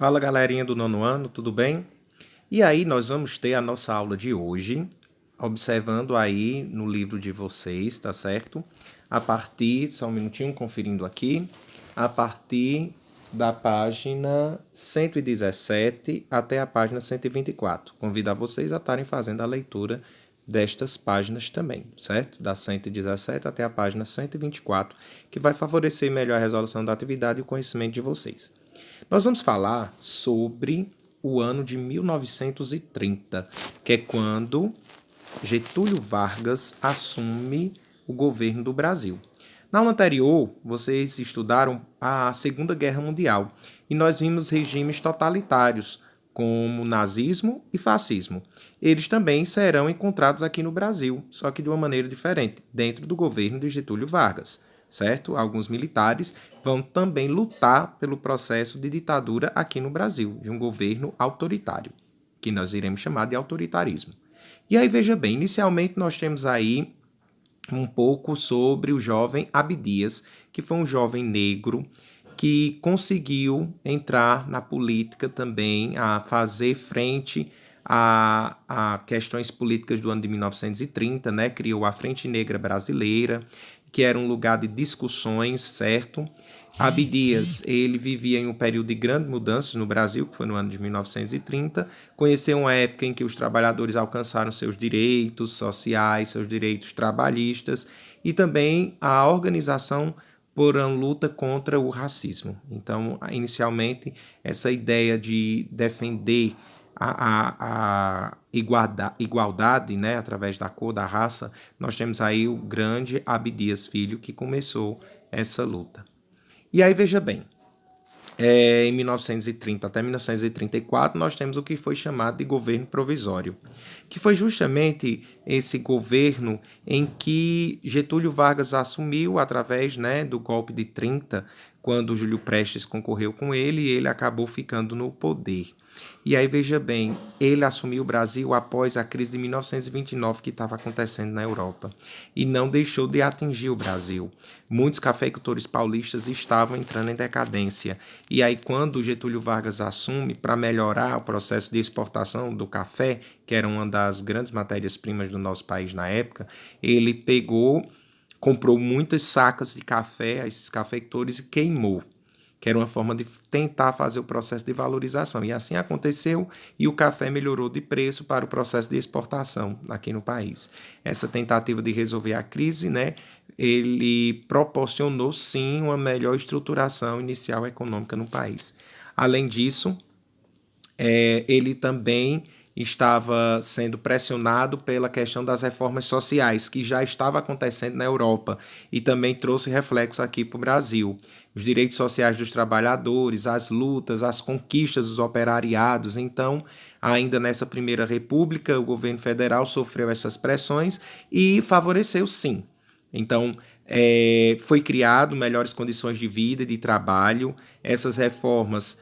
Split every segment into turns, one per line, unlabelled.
Fala galerinha do nono ano, tudo bem? E aí nós vamos ter a nossa aula de hoje, observando aí no livro de vocês, tá certo? A partir, só um minutinho, conferindo aqui, a partir da página 117 até a página 124. Convido a vocês a estarem fazendo a leitura destas páginas também, certo? Da 117 até a página 124, que vai favorecer melhor a resolução da atividade e o conhecimento de vocês. Nós vamos falar sobre o ano de 1930, que é quando Getúlio Vargas assume o governo do Brasil. Na aula anterior, vocês estudaram a Segunda Guerra Mundial e nós vimos regimes totalitários, como nazismo e fascismo. Eles também serão encontrados aqui no Brasil, só que de uma maneira diferente, dentro do governo de Getúlio Vargas, certo? Alguns militares vão também lutar pelo processo de ditadura aqui no Brasil, de um governo autoritário, que nós iremos chamar de autoritarismo. E aí, veja bem, inicialmente nós temos aí um pouco sobre o jovem Abdias, que foi um jovem negro que conseguiu entrar na política também, a fazer frente a questões políticas do ano de 1930, né? Criou a Frente Negra Brasileira, que era um lugar de discussões, certo? Abdias, ele vivia em um período de grandes mudanças no Brasil, que foi no ano de 1930, conheceu uma época em que os trabalhadores alcançaram seus direitos sociais, seus direitos trabalhistas e também a organização por uma luta contra o racismo. Então, inicialmente, essa ideia de defender a igualdade, né, através da cor, da raça, nós temos aí o grande Abdias Filho que começou essa luta. E aí, veja bem, em 1930 até 1934, nós temos o que foi chamado de governo provisório, que foi justamente esse governo em que Getúlio Vargas assumiu através, né, do golpe de 30, quando Júlio Prestes concorreu com ele e ele acabou ficando no poder. E aí, veja bem, ele assumiu o Brasil após a crise de 1929 que estava acontecendo na Europa e não deixou de atingir o Brasil. Muitos cafeicultores paulistas estavam entrando em decadência. E aí, quando Getúlio Vargas assume, para melhorar o processo de exportação do café, que era uma das grandes matérias-primas do nosso país na época, ele comprou muitas sacas de café a esses cafeicultores e queimou, que era uma forma de tentar fazer o processo de valorização. E assim aconteceu e o café melhorou de preço para o processo de exportação aqui no país. Essa tentativa de resolver a crise, né, ele proporcionou sim uma melhor estruturação inicial econômica no país. Além disso, ele também estava sendo pressionado pela questão das reformas sociais, que já estava acontecendo na Europa e também trouxe reflexo aqui para o Brasil. Os direitos sociais dos trabalhadores, as lutas, as conquistas dos operariados. Então, ainda nessa Primeira República, o governo federal sofreu essas pressões e favoreceu sim. Então, foi criado melhores condições de vida e de trabalho. Essas reformas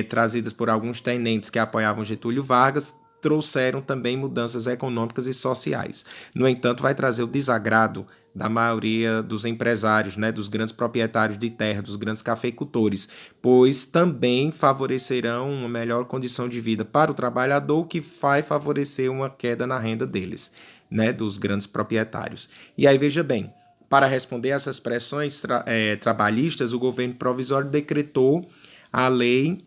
trazidas por alguns tenentes que apoiavam Getúlio Vargas, trouxeram também mudanças econômicas e sociais. No entanto, vai trazer o desagrado da maioria dos empresários, né, dos grandes proprietários de terra, dos grandes cafeicultores, pois também favorecerão uma melhor condição de vida para o trabalhador, que vai favorecer uma queda na renda deles, né, dos grandes proprietários. E aí, veja bem, para responder a essas pressões trabalhistas, o governo provisório decretou a lei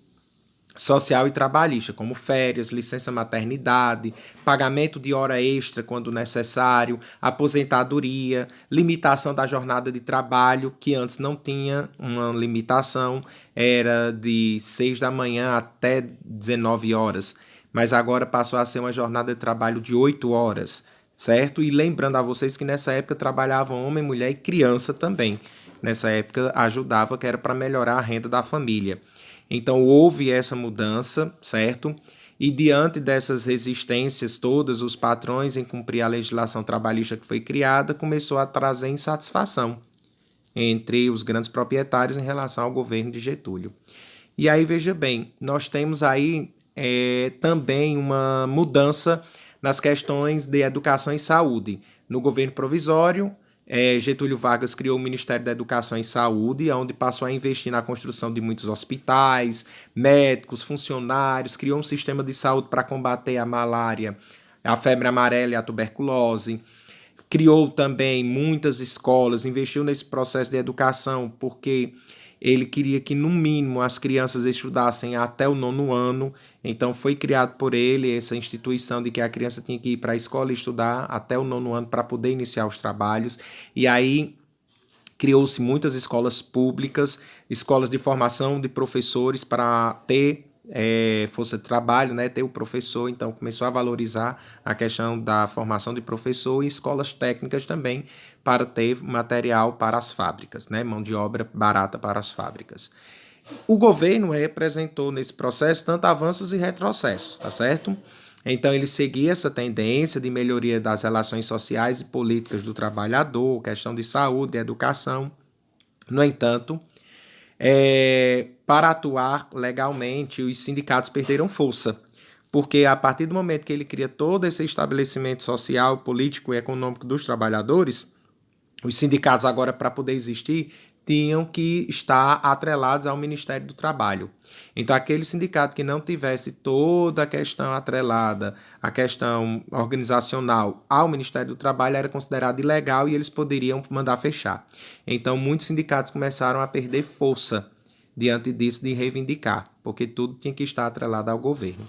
social e trabalhista, como férias, licença maternidade, pagamento de hora extra quando necessário, aposentadoria, limitação da jornada de trabalho, que antes não tinha uma limitação, era de 6 da manhã até 19 horas, mas agora passou a ser uma jornada de trabalho de 8 horas, certo? E lembrando a vocês que nessa época trabalhavam homem, mulher e criança também. Nessa época ajudava, que era para melhorar a renda da família. Então houve essa mudança, certo? E diante dessas resistências todas, os patrões em cumprir a legislação trabalhista que foi criada começou a trazer insatisfação entre os grandes proprietários em relação ao governo de Getúlio. E aí, veja bem, nós temos aí também uma mudança nas questões de educação e saúde. No governo provisório, Getúlio Vargas criou o Ministério da Educação e Saúde, onde passou a investir na construção de muitos hospitais, médicos, funcionários, criou um sistema de saúde para combater a malária, a febre amarela e a tuberculose. Criou também muitas escolas, investiu nesse processo de educação, porque ele queria que, no mínimo, as crianças estudassem até o 9º ano. Então, foi criado por ele essa instituição de que a criança tinha que ir para a escola e estudar até o 9º ano para poder iniciar os trabalhos. E aí, criou-se muitas escolas públicas, escolas de formação de professores para ter força de trabalho, né, ter o professor. Então começou a valorizar a questão da formação de professor, e escolas técnicas também para ter material para as fábricas, né, mão de obra barata para as fábricas. O governo representou nesse processo tanto avanços e retrocessos, tá certo? Então ele seguia essa tendência de melhoria das relações sociais e políticas do trabalhador, questão de saúde, educação. No entanto, para atuar legalmente, os sindicatos perderam força, porque a partir do momento que ele cria todo esse estabelecimento social, político e econômico dos trabalhadores, os sindicatos agora, para poder existir, tinham que estar atrelados ao Ministério do Trabalho. Então, aquele sindicato que não tivesse toda a questão atrelada, a questão organizacional ao Ministério do Trabalho, era considerado ilegal e eles poderiam mandar fechar. Então, muitos sindicatos começaram a perder força diante disso de reivindicar, porque tudo tinha que estar atrelado ao governo.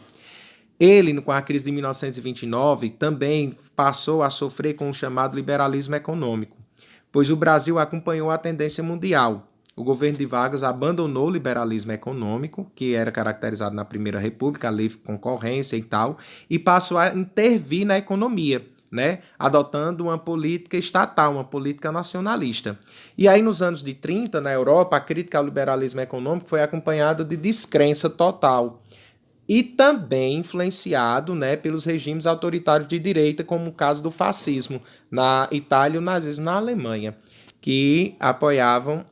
Ele, com a crise de 1929, também passou a sofrer com o chamado liberalismo econômico, pois o Brasil acompanhou a tendência mundial. O governo de Vargas abandonou o liberalismo econômico, que era caracterizado na Primeira República, a livre concorrência e tal, e passou a intervir na economia, né, adotando uma política estatal, uma política nacionalista. E aí, nos anos de 30, na Europa, a crítica ao liberalismo econômico foi acompanhada de descrença total, e também influenciado, né, pelos regimes autoritários de direita, como o caso do fascismo na Itália e o nazismo na Alemanha, que apoiavam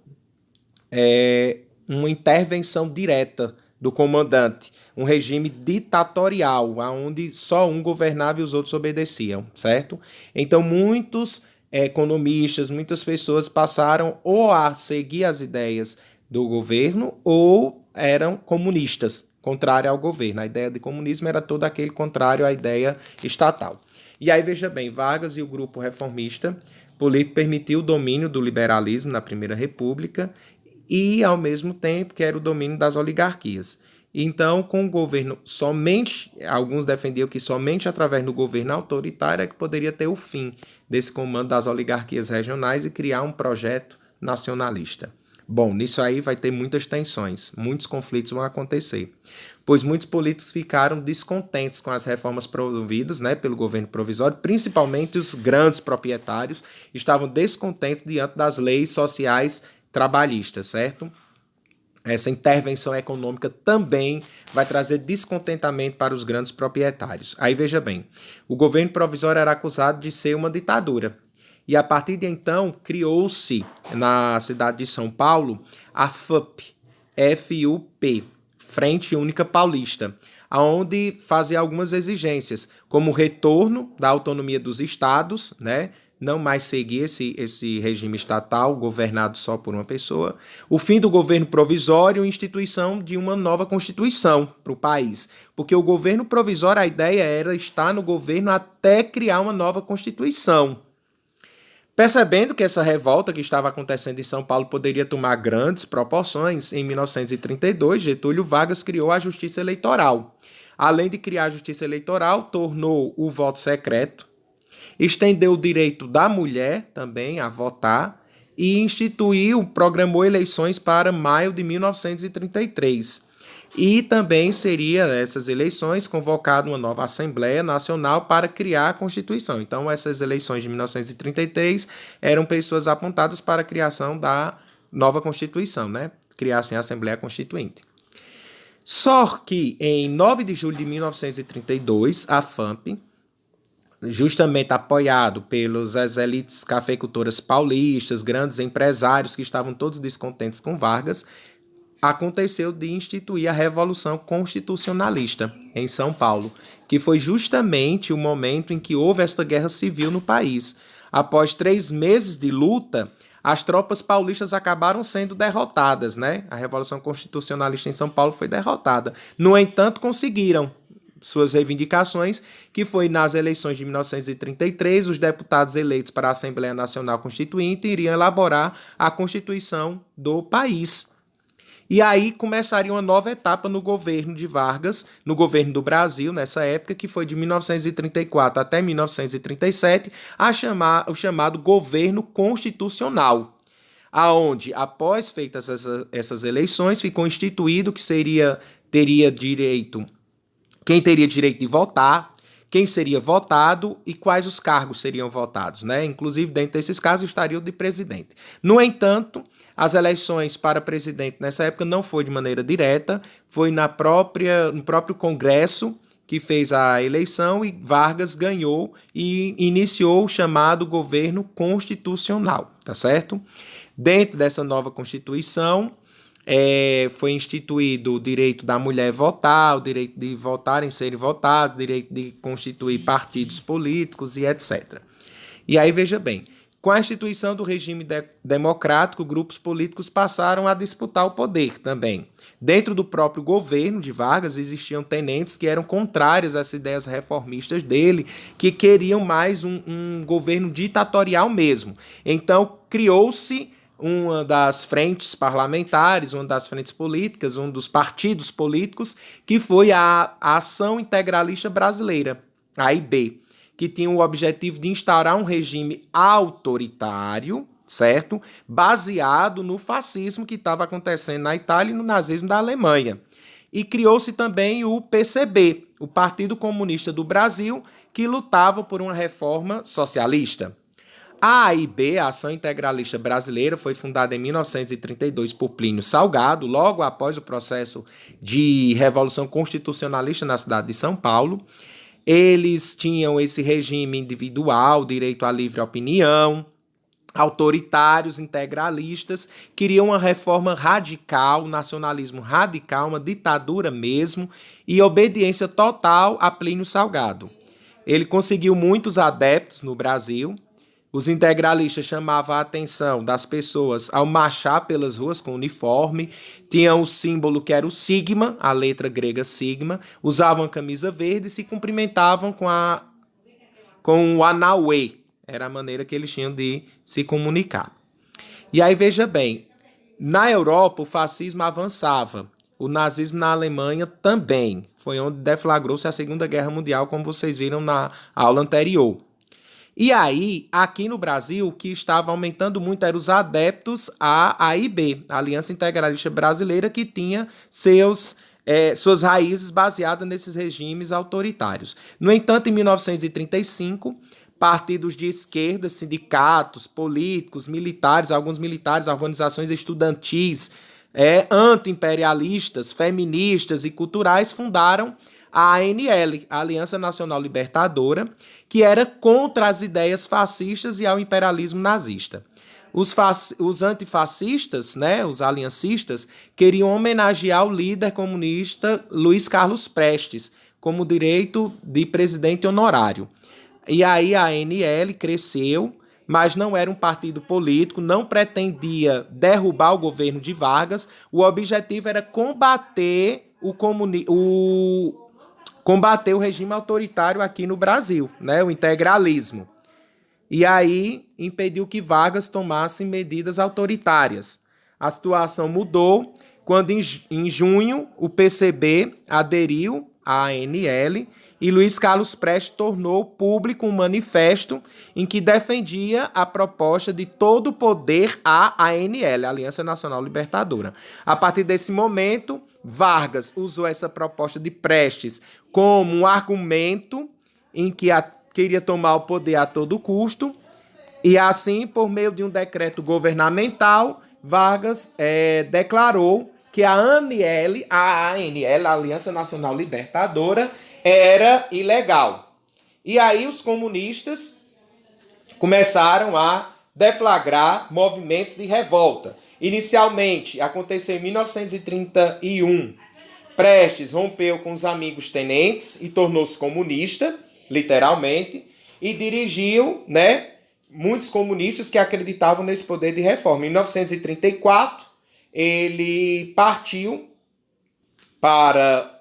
uma intervenção direta do comandante, um regime ditatorial, onde só um governava e os outros obedeciam, certo? Então, muitos economistas, muitas pessoas passaram ou a seguir as ideias do governo ou eram comunistas, contrário ao governo. A ideia de comunismo era todo aquele contrário à ideia estatal. E aí, veja bem, Vargas e o grupo reformista político permitiu o domínio do liberalismo na Primeira República e, ao mesmo tempo, que era o domínio das oligarquias. Então, com o governo somente, alguns defendiam que somente através do governo autoritário é que poderia ter o fim desse comando das oligarquias regionais e criar um projeto nacionalista. Bom, nisso aí vai ter muitas tensões, muitos conflitos vão acontecer, pois muitos políticos ficaram descontentes com as reformas promovidas, né, pelo governo provisório, principalmente os grandes proprietários estavam descontentes diante das leis sociais trabalhistas, certo? Essa intervenção econômica também vai trazer descontentamento para os grandes proprietários. Aí veja bem, o governo provisório era acusado de ser uma ditadura. E a partir de então, criou-se na cidade de São Paulo a FUP, F-U-P, Frente Única Paulista, onde fazia algumas exigências, como o retorno da autonomia dos estados, né? Não mais seguir esse regime estatal governado só por uma pessoa, o fim do governo provisório e instituição de uma nova constituição para o país. Porque o governo provisório, a ideia era estar no governo até criar uma nova constituição. Percebendo que essa revolta que estava acontecendo em São Paulo poderia tomar grandes proporções, em 1932, Getúlio Vargas criou a Justiça Eleitoral. Além de criar a Justiça Eleitoral, tornou o voto secreto, estendeu o direito da mulher também a votar e programou eleições para maio de 1933. E também seria nessas eleições convocada uma nova Assembleia Nacional para criar a Constituição. Então, essas eleições de 1933 eram pessoas apontadas para a criação da nova Constituição, né? Criassem a Assembleia Constituinte. Só que, em 9 de julho de 1932, a FAMP, justamente apoiado pelas elites cafeicultoras paulistas, grandes empresários que estavam todos descontentes com Vargas, aconteceu de instituir a Revolução Constitucionalista em São Paulo, que foi justamente o momento em que houve esta guerra civil no país, após 3 meses de luta, as tropas paulistas acabaram sendo derrotadas, né? A Revolução Constitucionalista em São Paulo foi derrotada. No entanto, conseguiram suas reivindicações, que foi nas eleições de 1933, os deputados eleitos para a Assembleia Nacional Constituinte iriam elaborar a Constituição do país. E aí começaria uma nova etapa no governo de Vargas, no governo do Brasil, nessa época, que foi de 1934 até 1937, o chamado governo constitucional, aonde, após feitas essas eleições, ficou instituído que quem teria direito de votar, quem seria votado e quais os cargos seriam votados, né? Inclusive, dentro desses casos, estaria o de presidente. No entanto, as eleições para presidente nessa época não foi de maneira direta, foi no próprio Congresso que fez a eleição e Vargas ganhou e iniciou o chamado governo constitucional, tá certo? Dentro dessa nova Constituição, foi instituído o direito da mulher votar, o direito de votarem serem votados, o direito de constituir partidos políticos e etc. E aí, veja bem, com a instituição do regime democrático, grupos políticos passaram a disputar o poder também. Dentro do próprio governo de Vargas, existiam tenentes que eram contrários às ideias reformistas dele, que queriam mais um governo ditatorial mesmo. Então, criou-se uma das frentes parlamentares, uma das frentes políticas, um dos partidos políticos, que foi a Ação Integralista Brasileira, a AIB, que tinha o objetivo de instaurar um regime autoritário, certo? Baseado no fascismo que estava acontecendo na Itália e no nazismo da Alemanha. E criou-se também o PCB, o Partido Comunista do Brasil, que lutava por uma reforma socialista. A AIB, a Ação Integralista Brasileira, foi fundada em 1932 por Plínio Salgado, logo após o processo de Revolução Constitucionalista na cidade de São Paulo. Eles tinham esse regime individual, direito à livre opinião, autoritários, integralistas, queriam uma reforma radical, nacionalismo radical, uma ditadura mesmo, e obediência total a Plínio Salgado. Ele conseguiu muitos adeptos no Brasil. Os integralistas chamavam a atenção das pessoas ao marchar pelas ruas com uniforme, tinham o símbolo que era o sigma, a letra grega sigma, usavam a camisa verde e se cumprimentavam com o Anauê, era a maneira que eles tinham de se comunicar. E aí veja bem, na Europa o fascismo avançava, o nazismo na Alemanha também, foi onde deflagrou-se a Segunda Guerra Mundial, como vocês viram na aula anterior. E aí, aqui no Brasil, o que estava aumentando muito eram os adeptos à AIB, a Aliança Integralista Brasileira, que tinha suas raízes baseadas nesses regimes autoritários. No entanto, em 1935, partidos de esquerda, sindicatos, políticos, militares, alguns militares, organizações estudantis, anti-imperialistas, feministas e culturais fundaram a ANL, a Aliança Nacional Libertadora, que era contra as ideias fascistas e ao imperialismo nazista. Os antifascistas, né, os aliancistas, queriam homenagear o líder comunista Luiz Carlos Prestes como direito de presidente honorário. E aí a ANL cresceu, mas não era um partido político, não pretendia derrubar o governo de Vargas. O objetivo era combater o regime autoritário aqui no Brasil, né, o integralismo. E aí impediu que Vargas tomasse medidas autoritárias. A situação mudou quando, em junho, o PCB aderiu à ANL e Luiz Carlos Prestes tornou público um manifesto em que defendia a proposta de todo o poder à ANL, a Aliança Nacional Libertadora. A partir desse momento, Vargas usou essa proposta de Prestes como um argumento em que queria tomar o poder a todo custo, e assim, por meio de um decreto governamental, Vargas declarou que a ANL, a Aliança Nacional Libertadora, era ilegal. E aí os comunistas começaram a deflagrar movimentos de revolta. Inicialmente, aconteceu em 1931. Prestes rompeu com os amigos tenentes e tornou-se comunista, literalmente, e dirigiu, muitos comunistas que acreditavam nesse poder de reforma. Em 1934, ele partiu para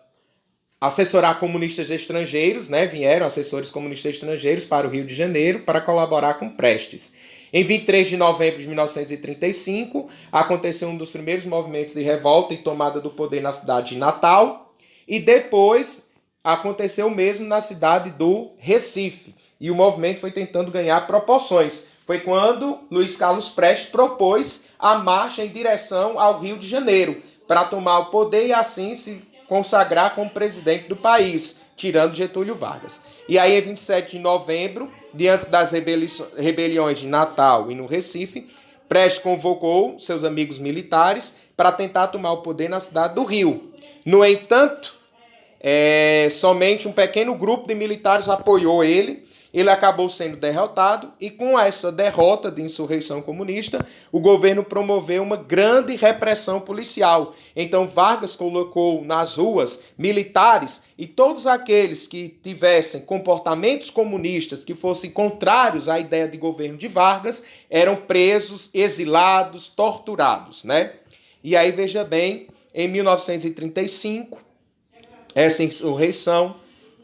assessorar comunistas estrangeiros, né? Vieram assessores comunistas estrangeiros para o Rio de Janeiro para colaborar com Prestes. Em 23 de novembro de 1935, aconteceu um dos primeiros movimentos de revolta e tomada do poder na cidade de Natal, e depois aconteceu o mesmo na cidade do Recife. E o movimento foi tentando ganhar proporções. Foi quando Luiz Carlos Prestes propôs a marcha em direção ao Rio de Janeiro, para tomar o poder e assim se consagrar como presidente do país, tirando Getúlio Vargas. E aí, em 27 de novembro, diante das rebeliões de Natal e no Recife, Prestes convocou seus amigos militares para tentar tomar o poder na cidade do Rio. No entanto, somente um pequeno grupo de militares apoiou ele. Ele acabou sendo derrotado e com essa derrota de insurreição comunista, o governo promoveu uma grande repressão policial. Então Vargas colocou nas ruas militares e todos aqueles que tivessem comportamentos comunistas que fossem contrários à ideia de governo de Vargas eram presos, exilados, torturados, né? E aí veja bem, em 1935, essa insurreição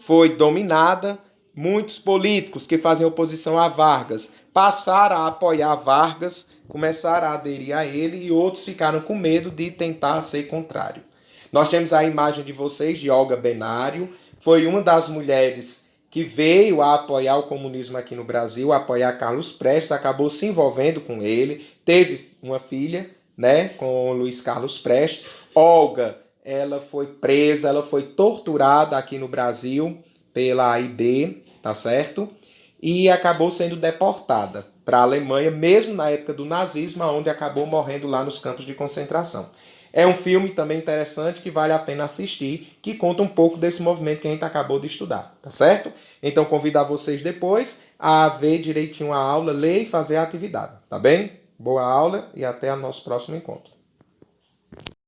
foi dominada. Muitos políticos que fazem oposição a Vargas passaram a apoiar Vargas, começaram a aderir a ele e outros ficaram com medo de tentar ser contrário. Nós temos a imagem de vocês de Olga Benário, foi uma das mulheres que veio a apoiar o comunismo aqui no Brasil, a apoiar Carlos Prestes, acabou se envolvendo com ele, teve uma filha, né, com Luiz Carlos Prestes. Olga, ela foi presa, ela foi torturada aqui no Brasil pela AIB, tá certo? E acabou sendo deportada para a Alemanha, mesmo na época do nazismo, onde acabou morrendo lá nos campos de concentração. É um filme também interessante que vale a pena assistir, que conta um pouco desse movimento que a gente acabou de estudar, tá certo? Então convidar vocês depois a ver direitinho a aula, ler e fazer a atividade, tá bem? Boa aula e até o nosso próximo encontro.